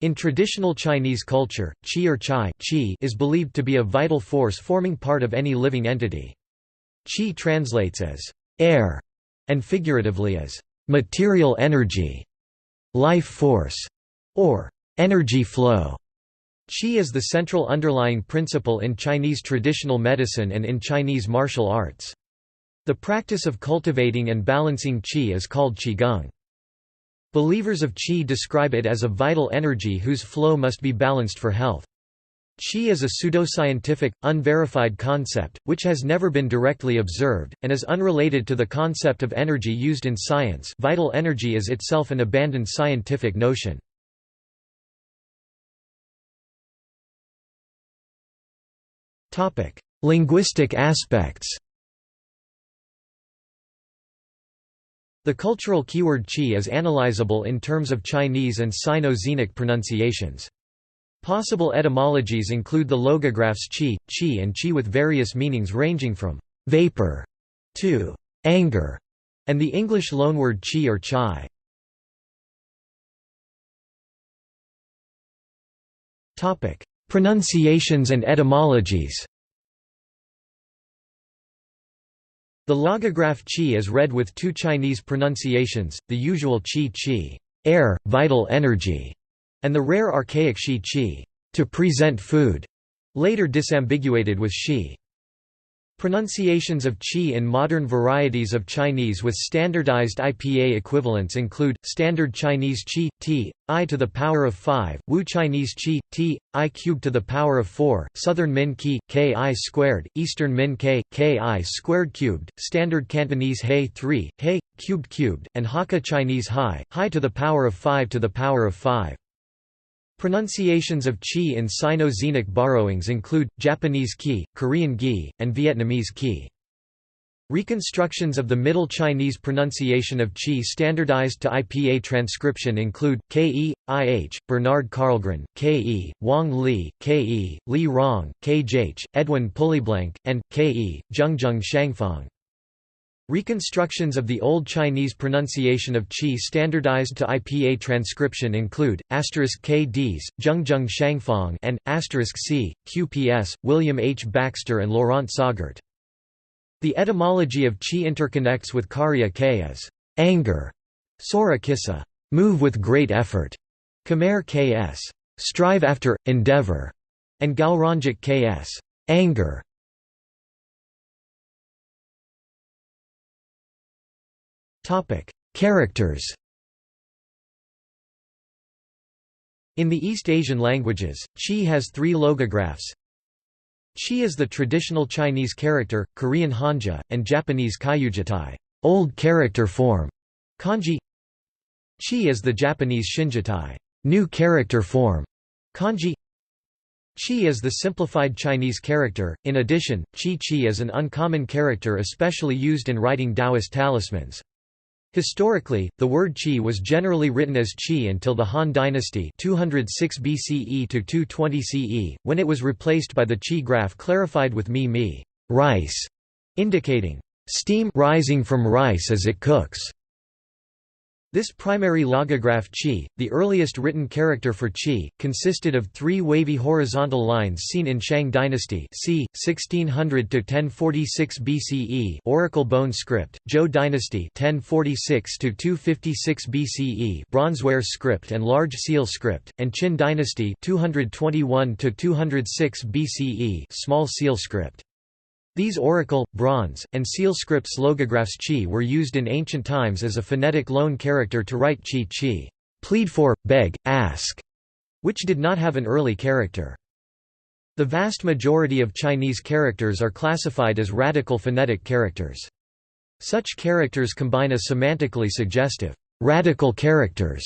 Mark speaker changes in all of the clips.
Speaker 1: In traditional Chinese culture, qi or chai is believed to be a vital force forming part of any living entity. Qi translates as air and figuratively as material energy, life force, or energy flow. Qi is the central underlying principle in Chinese traditional medicine and in Chinese martial arts. The practice of cultivating and balancing qi is called qigong. Believers of qi describe it as a vital energy whose flow must be balanced for health. Qi is a pseudoscientific, unverified concept, which has never been directly observed, and is unrelated to the concept of energy used in science. Vital energy is itself an abandoned scientific notion. Linguistic aspects. The cultural keyword qi is analyzable in terms of Chinese and Sino-Xenic pronunciations. Possible etymologies include the logographs qi, qi and qi with various meanings ranging from vapor to anger, and the English loanword chi or chai. Pronunciations and etymologies. The logograph qi is read with two Chinese pronunciations, the usual qi qi, air, vital energy, and the rare archaic shi qi, to present food, later disambiguated with shi. Pronunciations of qi in modern varieties of Chinese with standardized IPA equivalents include, Standard Chinese qi, t, I to the power of 5, Wu Chinese qi, t, I cubed to the power of 4, Southern Min qi, ki squared, Eastern Min ki squared cubed, Standard Cantonese he 3, he, cubed, and Hakka Chinese hai to the power of 5 to the power of 5. Pronunciations of qi in Sino-Xenic borrowings include, Japanese ki, Korean gi, and Vietnamese ki. Reconstructions of the Middle Chinese pronunciation of qi standardized to IPA transcription include, Ke, Ih, Bernard Karlgren, Ke, Wang Li, Ke, Li Rong, Kjh, Edwin Pulleyblank, and Ke, Zhengzheng Shangfang. Reconstructions of the Old Chinese pronunciation of qi standardized to IPA transcription include, *kds, Zhengzheng Shangfang and *c, QPS, William H. Baxter and Laurent Sagart. The etymology of qi interconnects with Karya k as anger, Sora kissa, move with great effort, Khmer ks, strive after, endeavor, and Gaurangic ks, anger. Characters. In the East Asian languages, qi has three logographs. Qi is the traditional Chinese character, Korean hanja, and Japanese kyujitai, old character form, kanji. Qi is the Japanese shinjitai, new character form, kanji. Qi is the simplified Chinese character. In addition, qi is an uncommon character especially used in writing Taoist talismans. Historically, the word qi was generally written as qi until the Han Dynasty 206 BCE to 220 CE, when it was replaced by the qi graph clarified with mi, rice, indicating steam rising from rice as it cooks. This primary logograph qi, the earliest written character for qi, consisted of three wavy horizontal lines seen in Shang dynasty c. 1600–1046 BCE Oracle Bone Script, Zhou dynasty 1046–256 BCE Bronzeware Script and Large Seal Script, and Qin dynasty 221–206 BCE Small Seal Script. These oracle, bronze, and seal scripts logographs qi were used in ancient times as a phonetic loan character to write qi, plead for, beg, ask, which did not have an early character. The vast majority of Chinese characters are classified as radical phonetic characters. Such characters combine a semantically suggestive, radical characters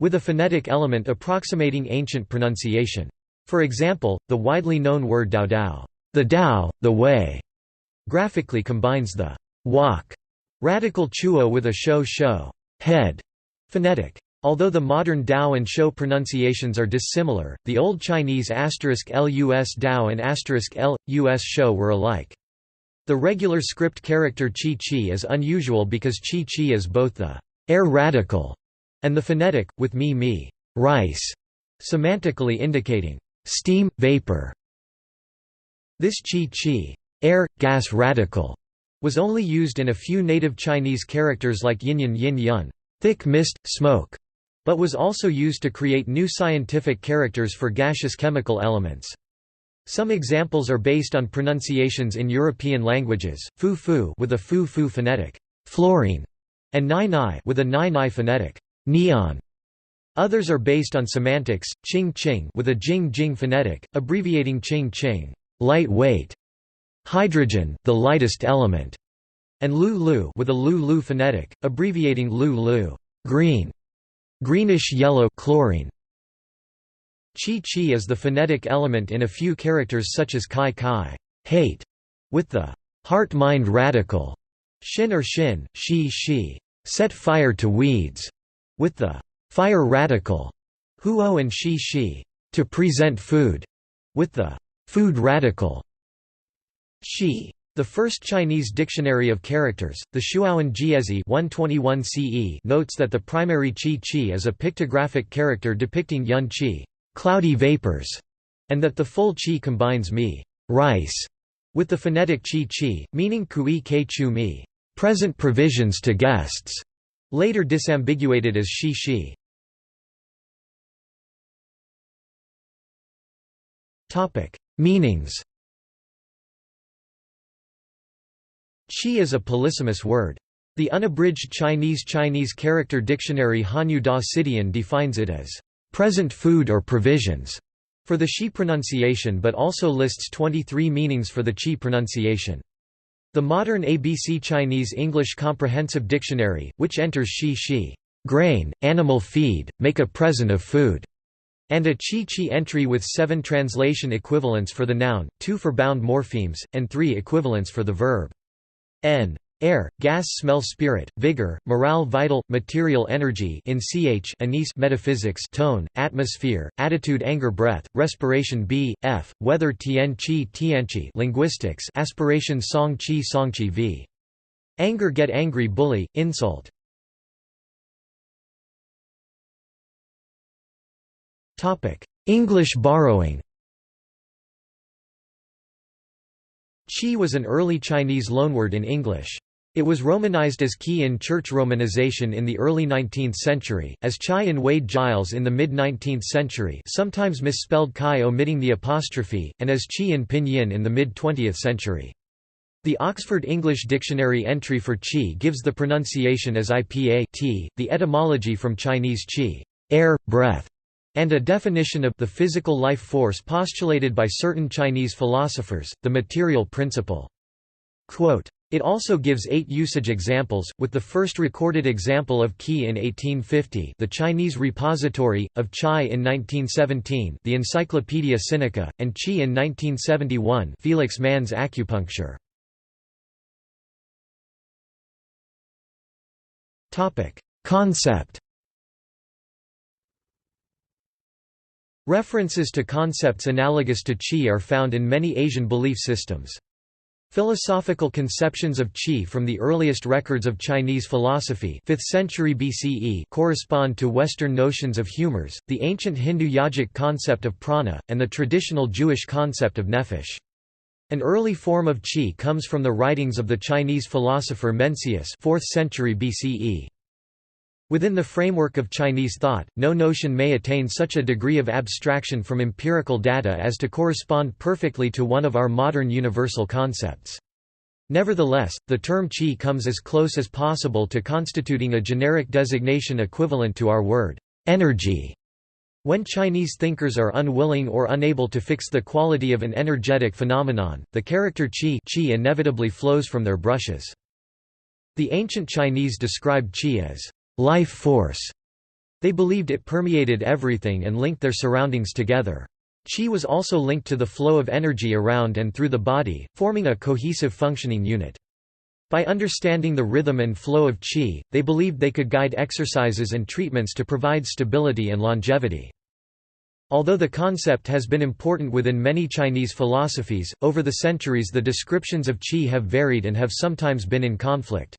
Speaker 1: with a phonetic element approximating ancient pronunciation. For example, the widely known word dao dao, the Tao, the way, graphically combines the walk radical chuo with a shou head phonetic. Although the modern Dao and shou pronunciations are dissimilar, the Old Chinese *lus Dao and *lus shou were alike. The regular script character qi is unusual because qi is both the air radical and the phonetic, with mi rice semantically indicating steam, vapor. This qi, air, gas radical, was only used in a few native Chinese characters like yinyan yin yun, thick mist, smoke, but was also used to create new scientific characters for gaseous chemical elements. Some examples are based on pronunciations in European languages: fu with a fu phonetic, fluorine, and nai with a nai phonetic, neon. Others are based on semantics: qing with a jing phonetic, abbreviating qing, lightweight, hydrogen, the lightest element, and lu with a lu phonetic, abbreviating lu, green, greenish yellow, chlorine. Qi is the phonetic element in a few characters such as kai, hate, with the heart-mind radical, shin or shin, shi, set fire to weeds, with the fire radical, huo and shi, to present food, with the food radical, shi. The first Chinese dictionary of characters, the Shuowen Jiezi 121 CE, notes that the primary qi is a pictographic character depicting yun qi, cloudy vapors, and that the full qi combines mi, rice, with the phonetic qi, meaning kui ke chu mi, present provisions to guests, later disambiguated as shi. Meanings. Qi is a polysemous word. The unabridged Chinese character dictionary Hanyu Da Sidian defines it as present food or provisions for the Shi pronunciation, but also lists 23 meanings for the Qi pronunciation. The modern ABC Chinese English Comprehensive Dictionary, which enters shi, grain, animal feed, make a present of food, and a qi entry with 7 translation equivalents for the noun, 2 for bound morphemes, and 3 equivalents for the verb. N. Air, gas, smell, spirit, vigor, morale, vital, material, energy. In ch, anise, metaphysics, tone, atmosphere, attitude, anger, breath, respiration. B. F. Weather, tian qi, tianqi, linguistics, aspiration, song qi v. Anger, get angry, bully, insult. Topic: English borrowing. Qi was an early Chinese loanword in English. It was romanized as qi in church romanization in the early 19th century, as chai in Wade Giles in the mid-19th century, sometimes misspelled kai omitting the apostrophe, and as qi in pinyin in the mid-20th century. The Oxford English Dictionary entry for qi gives the pronunciation as ipa t, the etymology from Chinese qi, air, breath, and a definition of the physical life force postulated by certain Chinese philosophers, the material principle. Quote, it also gives 8 usage examples, with the first recorded example of qi in 1850, the Chinese Repository, of Chai in 1917, the Encyclopaedia Sinica, and qi in 1971, Felix Mann's Acupuncture. Topic: Concept. References to concepts analogous to qi are found in many Asian belief systems. Philosophical conceptions of qi from the earliest records of Chinese philosophy 5th century BCE correspond to Western notions of humors, the ancient Hindu yogic concept of prana, and the traditional Jewish concept of nephesh. An early form of qi comes from the writings of the Chinese philosopher Mencius 4th century BCE. Within the framework of Chinese thought, no notion may attain such a degree of abstraction from empirical data as to correspond perfectly to one of our modern universal concepts. Nevertheless, the term qi comes as close as possible to constituting a generic designation equivalent to our word, energy. When Chinese thinkers are unwilling or unable to fix the quality of an energetic phenomenon, the character qi inevitably flows from their brushes. The ancient Chinese described qi as life force. They believed it permeated everything and linked their surroundings together. Qi was also linked to the flow of energy around and through the body, forming a cohesive functioning unit. By understanding the rhythm and flow of qi, they believed they could guide exercises and treatments to provide stability and longevity. Although the concept has been important within many Chinese philosophies, over the centuries the descriptions of qi have varied and have sometimes been in conflict.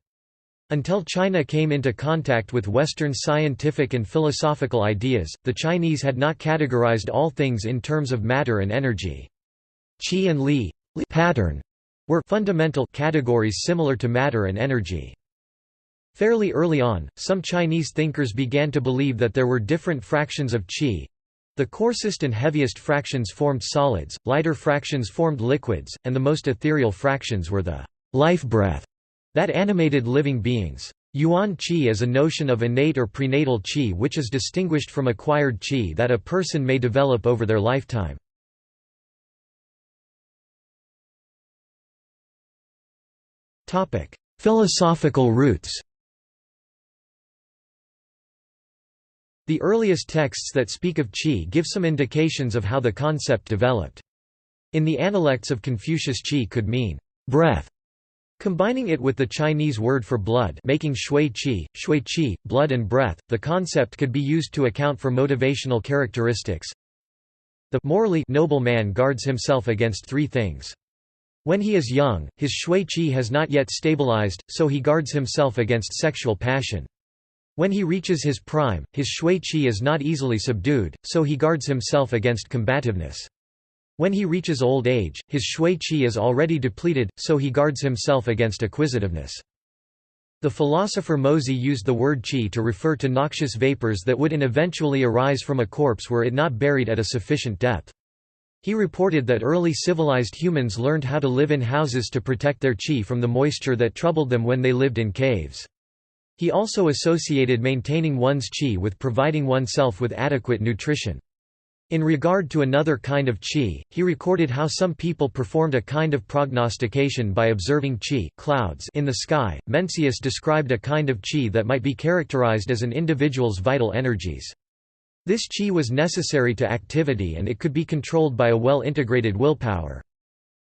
Speaker 1: Until China came into contact with Western scientific and philosophical ideas, the Chinese had not categorized all things in terms of matter and energy. Qi and Li pattern were fundamental categories similar to matter and energy. Fairly early on, some Chinese thinkers began to believe that there were different fractions of qi. The coarsest and heaviest fractions formed solids, lighter fractions formed liquids, and the most ethereal fractions were the life breath that animated living beings. Yuan qi is a notion of innate or prenatal qi which is distinguished from acquired qi that a person may develop over their lifetime. Philosophical roots. The earliest texts that speak of qi give some indications of how the concept developed. In the Analects of Confucius, qi could mean breath. Combining it with the Chinese word for blood, making shui qi, blood and breath, the concept could be used to account for motivational characteristics. The morally noble man guards himself against three things. When he is young, his shui qi has not yet stabilized, so he guards himself against sexual passion. When he reaches his prime, his shui qi is not easily subdued, so he guards himself against combativeness. When he reaches old age, his shui qi is already depleted, so he guards himself against acquisitiveness. The philosopher Mozi used the word qi to refer to noxious vapors that would eventually arise from a corpse were it not buried at a sufficient depth. He reported that early civilized humans learned how to live in houses to protect their qi from the moisture that troubled them when they lived in caves. He also associated maintaining one's qi with providing oneself with adequate nutrition. In regard to another kind of qi, he recorded how some people performed a kind of prognostication by observing qi clouds in the sky. Mencius described a kind of qi that might be characterized as an individual's vital energies. This qi was necessary to activity and it could be controlled by a well-integrated willpower.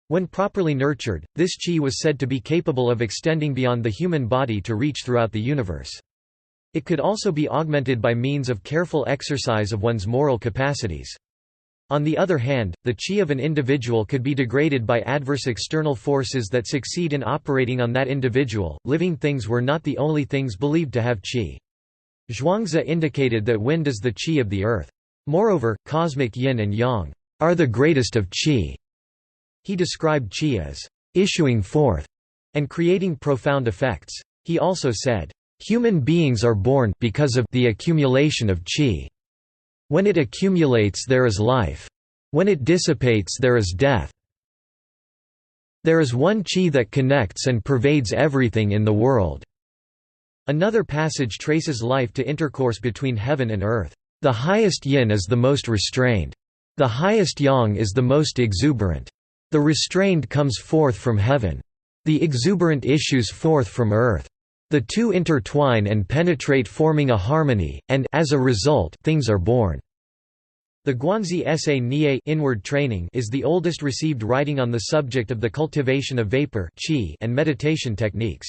Speaker 1: When properly nurtured, this qi was said to be capable of extending beyond the human body to reach throughout the universe. It could also be augmented by means of careful exercise of one's moral capacities. On the other hand, the qi of an individual could be degraded by adverse external forces that succeed in operating on that individual. Living things were not the only things believed to have qi. Zhuangzi indicated that wind is the qi of the earth. Moreover, cosmic yin and yang are the greatest of qi. He described qi as issuing forth and creating profound effects. He also said, "Human beings are born because of the accumulation of qi. When it accumulates there is life. When it dissipates there is death. There is one qi that connects and pervades everything in the world." Another passage traces life to intercourse between heaven and earth. "The highest yin is the most restrained. The highest yang is the most exuberant. The restrained comes forth from heaven. The exuberant issues forth from earth. The two intertwine and penetrate forming a harmony, and as a result, things are born." The Guanzi essay Nie inward training is the oldest received writing on the subject of the cultivation of vapor qi and meditation techniques.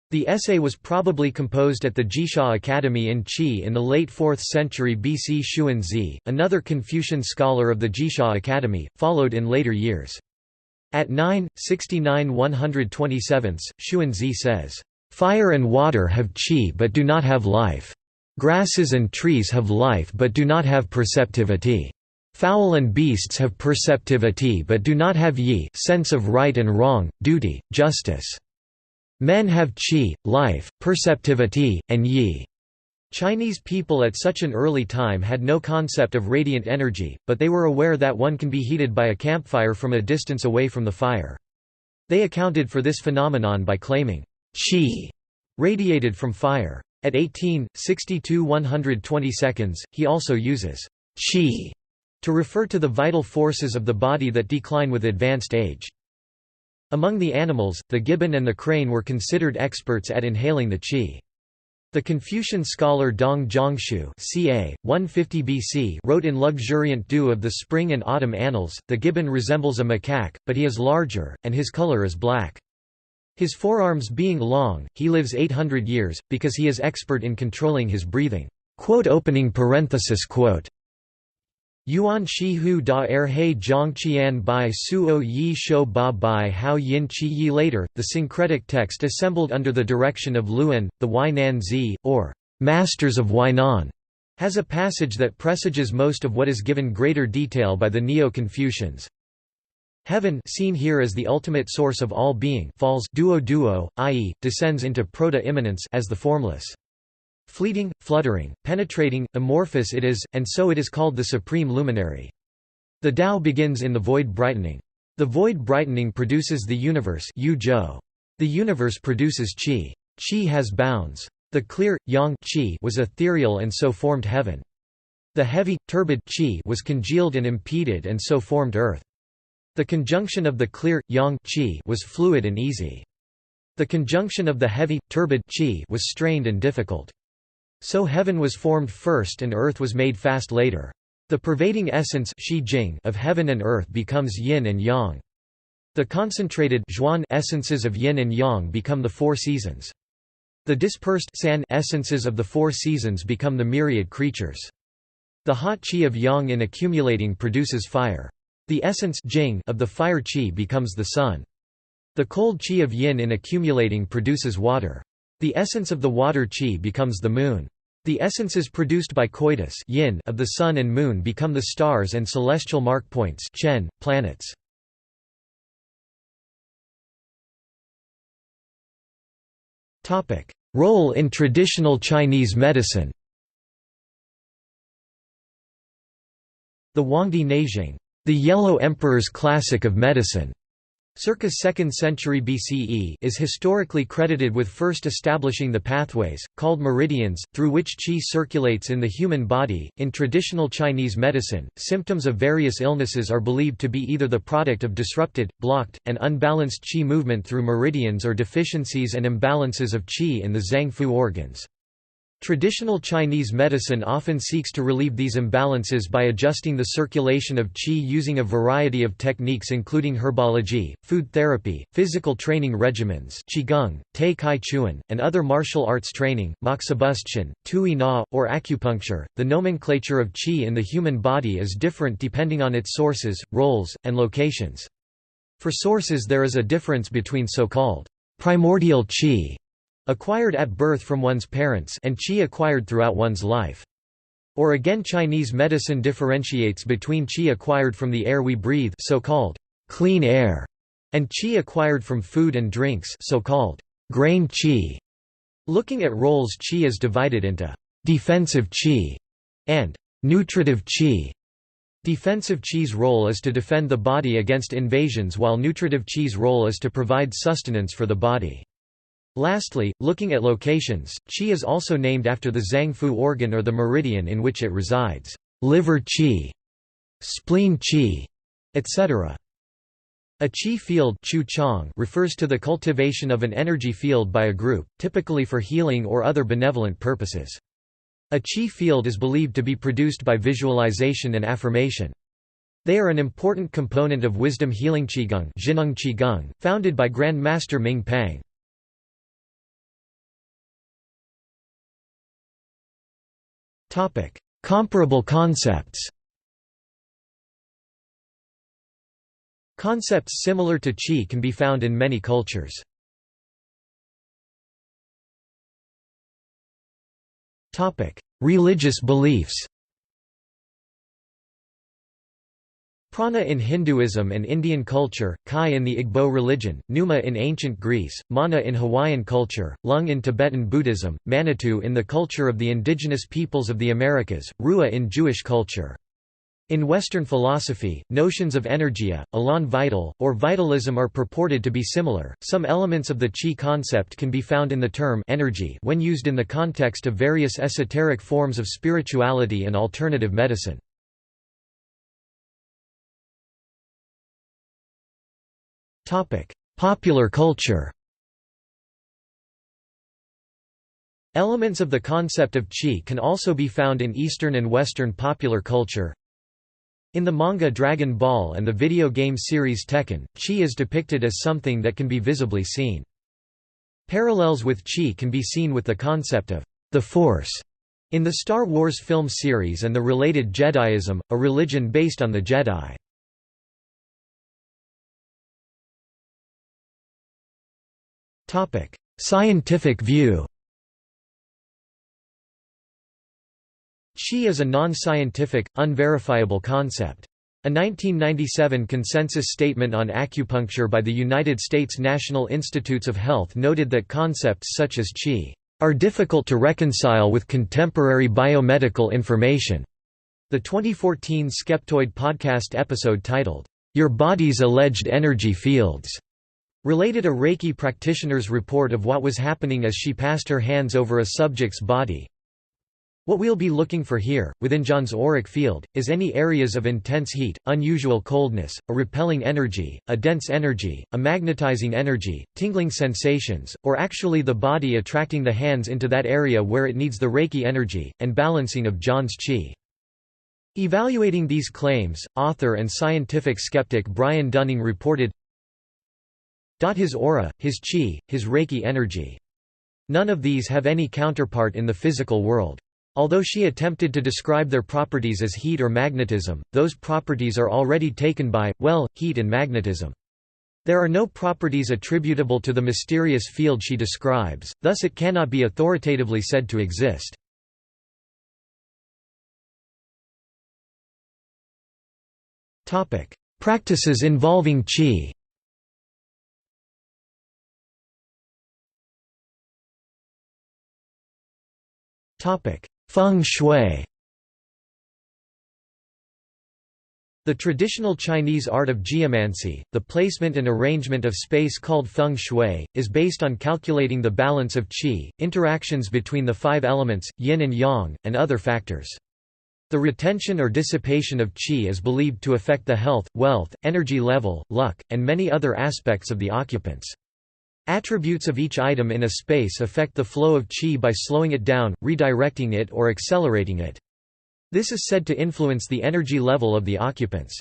Speaker 1: The essay was probably composed at the Jisha Academy in Qi in the late 4th century BC. Xuanzi, another Confucian scholar of the Jisha Academy, followed in later years. At 9:69–127, Xuanzi says, "Fire and water have qi but do not have life. Grasses and trees have life but do not have perceptivity. Fowl and beasts have perceptivity but do not have yi, sense of right and wrong, duty, justice. Men have qi, life, perceptivity, and yi." Chinese people at such an early time had no concept of radiant energy, but they were aware that one can be heated by a campfire from a distance away from the fire. They accounted for this phenomenon by claiming, "qi radiated from fire." At 18:62–120, he also uses qi to refer to the vital forces of the body that decline with advanced age. Among the animals, the gibbon and the crane were considered experts at inhaling the qi. The Confucian scholar Dong Zhongshu ca. 150 BC wrote in Luxuriant Dew of the Spring and Autumn Annals, "The gibbon resembles a macaque, but he is larger, and his color is black. His forearms being long, he lives 800 years, because he is expert in controlling his breathing." Yuan shi hu da er he zhongqian bai suo yi shou ba bai hao yin qi yi. Later, the syncretic text assembled under the direction of Luan, the Huainan Zi, or Masters of Huainan, has a passage that presages most of what is given greater detail by the Neo-Confucians. Heaven, seen here as the ultimate source of all being, falls duo, i.e., descends into proto-immanence as the formless. Fleeting, fluttering, penetrating, amorphous it is, and so it is called the supreme luminary. The Tao begins in the void brightening. The void brightening produces the universe The universe produces qi. Qi has bounds. The clear, yang qi was ethereal and so formed heaven. The heavy, turbid qi was congealed and impeded and so formed earth. The conjunction of the clear, yang qi was fluid and easy. The conjunction of the heavy, turbid qi was strained and difficult. So heaven was formed first and earth was made fast later. The pervading essence of heaven and earth becomes yin and yang. The concentrated essences of yin and yang become the four seasons. The dispersed essences of the four seasons become the myriad creatures. The hot qi of yang in accumulating produces fire. The essence of the fire qi becomes the sun. The cold qi of yin in accumulating produces water. The essence of the water qi becomes the moon. The essences produced by coitus yin of the sun and moon become the stars and celestial mark points planets. Role in traditional Chinese medicine. The Huangdi Neijing, the Yellow Emperor's classic of medicine, circa 2nd century BCE, is historically credited with first establishing the pathways, called meridians, through which qi circulates in the human body. In traditional Chinese medicine, symptoms of various illnesses are believed to be either the product of disrupted, blocked, and unbalanced qi movement through meridians or deficiencies and imbalances of qi in the zhang-fu organs. Traditional Chinese medicine often seeks to relieve these imbalances by adjusting the circulation of qi using a variety of techniques including herbology, food therapy, physical training regimens qigong, tai kai chuan, and other martial arts training, moxibustion, tui na, or acupuncture. The nomenclature of qi in the human body is different depending on its sources, roles, and locations. For sources there is a difference between so-called primordial qi, acquired at birth from one's parents, and qi acquired throughout one's life. Or again, Chinese medicine differentiates between qi acquired from the air we breathe, so-called clean air, and qi acquired from food and drinks, so-called grain qi. Looking at roles, qi is divided into defensive qi and nutritive qi. Defensive qi's role is to defend the body against invasions, while nutritive qi's role is to provide sustenance for the body. Lastly, looking at locations, qi is also named after the zhang-fu organ or the meridian in which it resides, liver qi, spleen qi, etc. A qi field refers to the cultivation of an energy field by a group, typically for healing or other benevolent purposes. A qi field is believed to be produced by visualization and affirmation. They are an important component of wisdom healing qigong, founded by Grand Master Ming Pang. Comparable concepts. Concepts similar to qi can be found in many cultures. Religious beliefs. Prana in Hinduism and Indian culture, Kai in the Igbo religion, Pneuma in ancient Greece, Mana in Hawaiian culture, Lung in Tibetan Buddhism, Manitou in the culture of the indigenous peoples of the Americas, Rua in Jewish culture. In Western philosophy, notions of energia, elan vital, or vitalism are purported to be similar. Some elements of the qi concept can be found in the term energy when used in the context of various esoteric forms of spirituality and alternative medicine. Popular culture. Elements of the concept of qi can also be found in Eastern and Western popular culture. In the manga Dragon Ball and the video game series Tekken, qi is depicted as something that can be visibly seen. Parallels with qi can be seen with the concept of the Force in the Star Wars film series and the related Jediism, a religion based on the Jedi. Scientific view. Qi is a non-scientific, unverifiable concept. A 1997 consensus statement on acupuncture by the United States National Institutes of Health noted that concepts such as qi are difficult to reconcile with contemporary biomedical information. The 2014 Skeptoid podcast episode titled, "Your Body's Alleged Energy Fields," related a Reiki practitioner's report of what was happening as she passed her hands over a subject's body. What we'll be looking for here, within John's auric field, is any areas of intense heat, unusual coldness, a repelling energy, a dense energy, a magnetizing energy, tingling sensations, or actually the body attracting the hands into that area where it needs the Reiki energy, and balancing of John's qi. Evaluating these claims, author and scientific skeptic Brian Dunning reported, his aura, his qi, his Reiki energy. None of these have any counterpart in the physical world. Although she attempted to describe their properties as heat or magnetism, those properties are already taken by, well, heat and magnetism. There are no properties attributable to the mysterious field she describes, thus it cannot be authoritatively said to exist. Practices involving qi. Feng shui. The traditional Chinese art of geomancy, the placement and arrangement of space called feng shui, is based on calculating the balance of qi, interactions between the 5 elements, yin and yang, and other factors. The retention or dissipation of qi is believed to affect the health, wealth, energy level, luck, and many other aspects of the occupants. Attributes of each item in a space affect the flow of qi by slowing it down, redirecting it or accelerating it. This is said to influence the energy level of the occupants.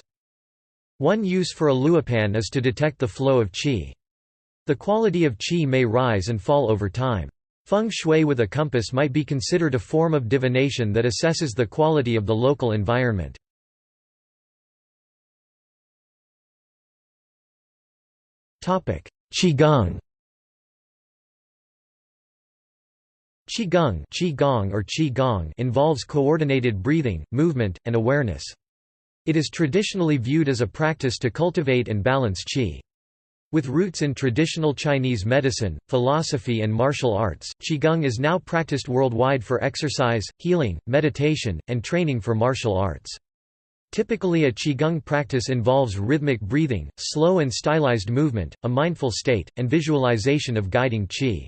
Speaker 1: One use for a luopan is to detect the flow of qi. The quality of qi may rise and fall over time. Feng shui with a compass might be considered a form of divination that assesses the quality of the local environment. Qigong. Qigong, qigong or qigong involves coordinated breathing, movement, and awareness. It is traditionally viewed as a practice to cultivate and balance qi. With roots in traditional Chinese medicine, philosophy and martial arts, qigong is now practiced worldwide for exercise, healing, meditation, and training for martial arts. Typically a qigong practice involves rhythmic breathing, slow and stylized movement, a mindful state, and visualization of guiding qi.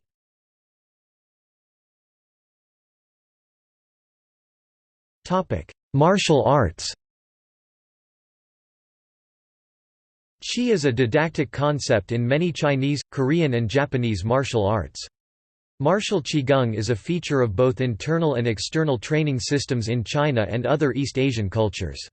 Speaker 1: Martial arts. Qi is a didactic concept in many Chinese, Korean and Japanese martial arts. Martial qigong is a feature of both internal and external training systems in China and other East Asian cultures.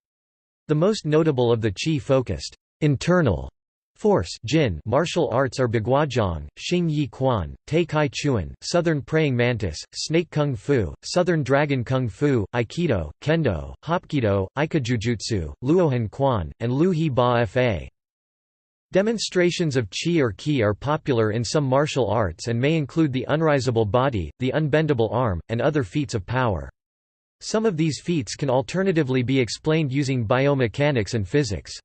Speaker 1: The most notable of the qi-focused, internal force Jin martial arts are Baguazhang, Xing Yi Quan, Tai Kai Chuan, Southern Praying Mantis, Snake Kung Fu, Southern Dragon Kung Fu, Aikido, Kendo, Hapkido, Aikajujutsu, Luohan Quan, and Lu He Ba Fa. Demonstrations of qi or ki are popular in some martial arts and may include the unrisable body, the unbendable arm, and other feats of power. Some of these feats can alternatively be explained using biomechanics and physics.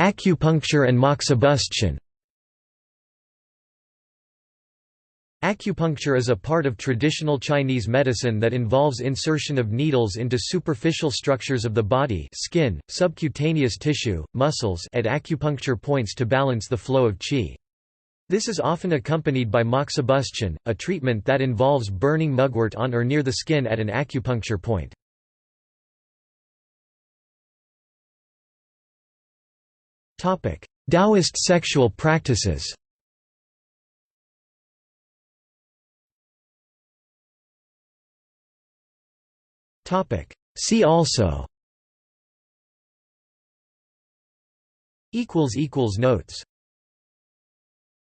Speaker 1: Acupuncture and Moxibustion. Acupuncture is a part of traditional Chinese medicine that involves insertion of needles into superficial structures of the body, skin, subcutaneous tissue, muscles at acupuncture points to balance the flow of qi. This is often accompanied by moxibustion, a treatment that involves burning mugwort on or near the skin at an acupuncture point. Taoist sexual practices. See also Notes